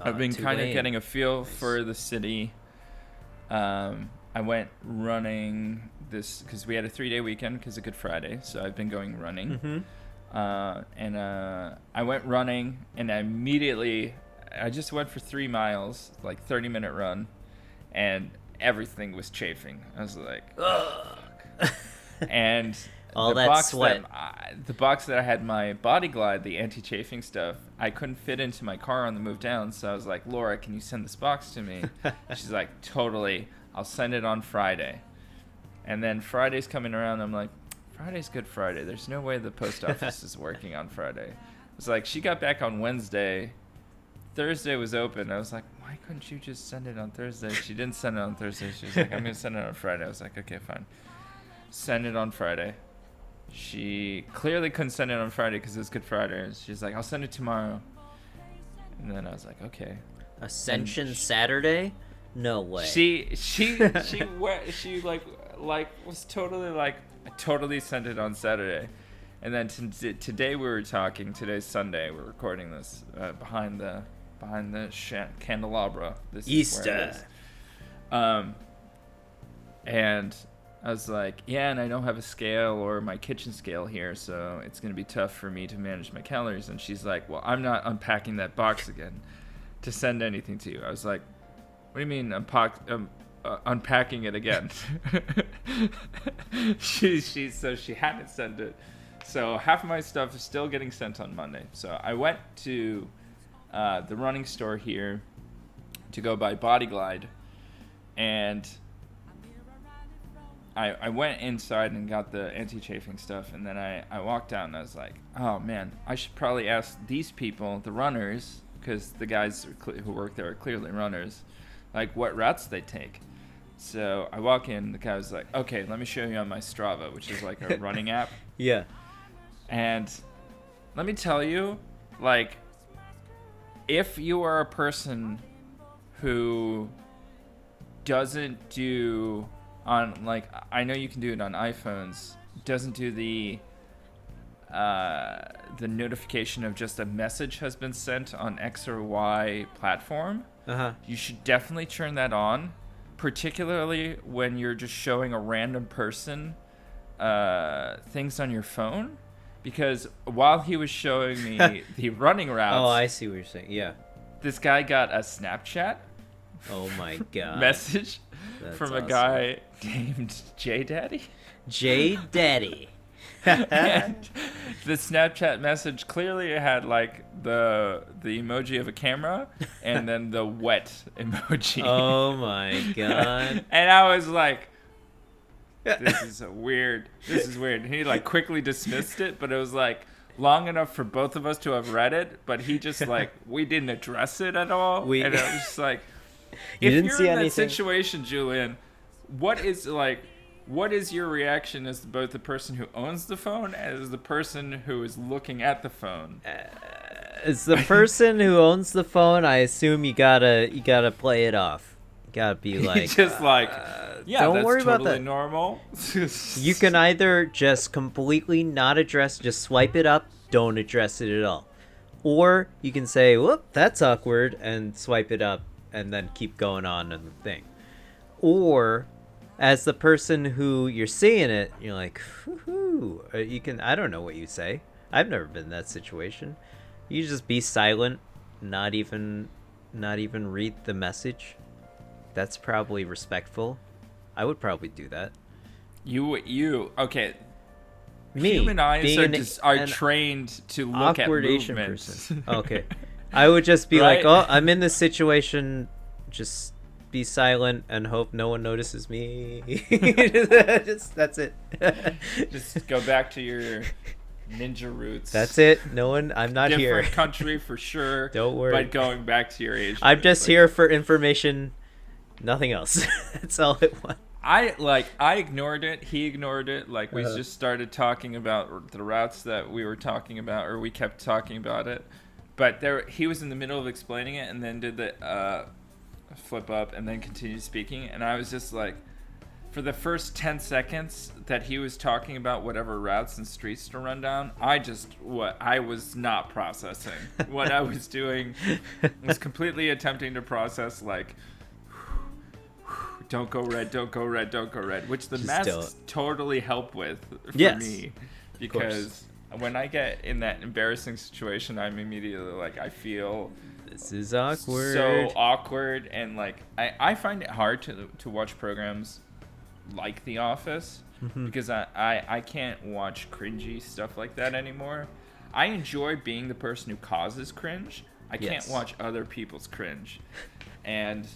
I've been kind of Tulane. getting a feel Nice. for the city. I went running this because we had a 3-day weekend because of Good Friday, so I've been going running. Mm-hmm. I went running, and I just went for 3 miles, like 30-minute run, and everything was chafing. I was like, Ugh. and All that sweat. the box that I had my Body Glide, the anti-chafing stuff, I couldn't fit into my car on the move down. So I was like, Laura, can you send this box to me? She's like, totally. I'll send it on Friday. And then Friday's coming around. I'm like, Friday's Good Friday. There's no way the post office is working on Friday. It's like she got back on Wednesday. Thursday was open. I was like, why couldn't you just send it on Thursday? She didn't send it on Thursday. She was like, I'm going to send it on Friday. I was like, okay, fine. Send it on Friday. She clearly couldn't send it on Friday because it was Good Friday. And she's like, I'll send it tomorrow. And then I was like, okay. Ascension Saturday? No way. She was totally like, I totally sent it on Saturday. And then today we were talking. Today's Sunday. We're recording this behind the candelabra. This is where it is. And I was like, yeah, and I don't have a scale or my kitchen scale here, so it's going to be tough for me to manage my calories. And she's like, well, I'm not unpacking that box again to send anything to you. I was like, what do you mean unpacking it again? she hadn't sent it. So half of my stuff is still getting sent on Monday. So I went to the running store here to go buy Body Glide, and I went inside and got the anti-chafing stuff, and then I walked out and I was like, oh man, I should probably ask these people, the runners, because the guys who work there are clearly runners, like what routes they take. So I walk in, the guy was like, okay, let me show you on my Strava, which is like a running app. Yeah. And let me tell you, like, if you are a person who doesn't do on, like, I know you can do it on iPhones, doesn't do the notification of just a message has been sent on X or Y platform, you should definitely turn that on, particularly when you're just showing a random person things on your phone. Because while he was showing me the running routes... Oh, I see what you're saying. Yeah. This guy got a Snapchat Oh my god. message That's from a awesome. guy named J Daddy. J Daddy. And the Snapchat message clearly had like the emoji of a camera and then the wet emoji. Oh my god. And I was like, this is weird. And he like quickly dismissed it, but it was like long enough for both of us to have read it, but he just like, we didn't address it at all. And it was just like, You if didn't you're see in that anything? situation, Julian, what is your reaction as both the person who owns the phone and as the person who is looking at the phone? As the person who owns the phone, I assume you gotta play it off. You gotta be like, just like, yeah, don't that's worry about totally that. normal. You can either just completely not address, just swipe it up, don't address it at all. Or you can say, whoop, that's awkward, and swipe it up, and then keep going on in the thing. Or, as the person who you're seeing it, you're like, whoo, you can, I don't know what you say. I've never been in that situation. You just be silent, not even read the message. That's probably respectful. I would probably do that. You okay? Me, Human eyes being are an trained to look at awkward Asian movements. person. Okay, I would just be like, Right? oh, I'm in this situation. Just be silent and hope no one notices me. That's it. Just go back to your ninja roots. That's it. No one. I'm not here. Different country for sure. Don't worry. But going back to your Asian. I'm just roots, here for information. Nothing else. That's all I want. I ignored it. He ignored it. Like we just started talking about the routes that we were talking about, or we kept talking about it. But he was in the middle of explaining it, and then did the flip up, and then continued speaking. And I was just like, for the first 10 seconds that he was talking about whatever routes and streets to run down, I was not processing. What I was doing was completely attempting to process, like, don't go red, don't go red, don't go red, which the masks totally help with for me. Because when I get in that embarrassing situation, I'm immediately like, I feel this is awkward. So awkward. And like, I find it hard to watch programs like The Office because I can't watch cringy stuff like that anymore. I enjoy being the person who causes cringe. I can't watch other people's cringe. And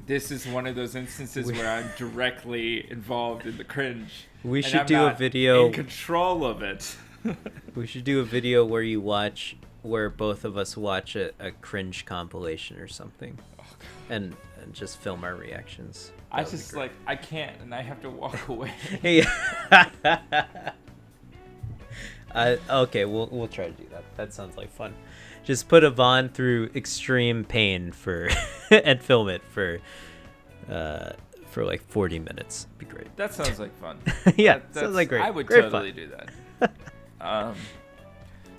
this is one of those instances where I'm directly involved in the cringe. We should do a video in control of it. We should do a video where both of us watch a cringe compilation or something, and just film our reactions. I just like I can't, and I have to walk away. Hey. Okay, we'll try to do that. That sounds like fun. Just put Yvonne through extreme pain and film it for like 40 minutes. It'd be great. That sounds like fun. Yeah, sounds like great. I would great totally fun. do that.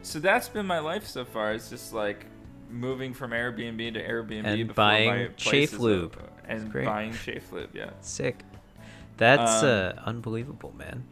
So that's been my life so far. It's just like moving from Airbnb to Airbnb and before buying my place chafe is lube. and buying chafe lube. Yeah, sick. That's unbelievable, man.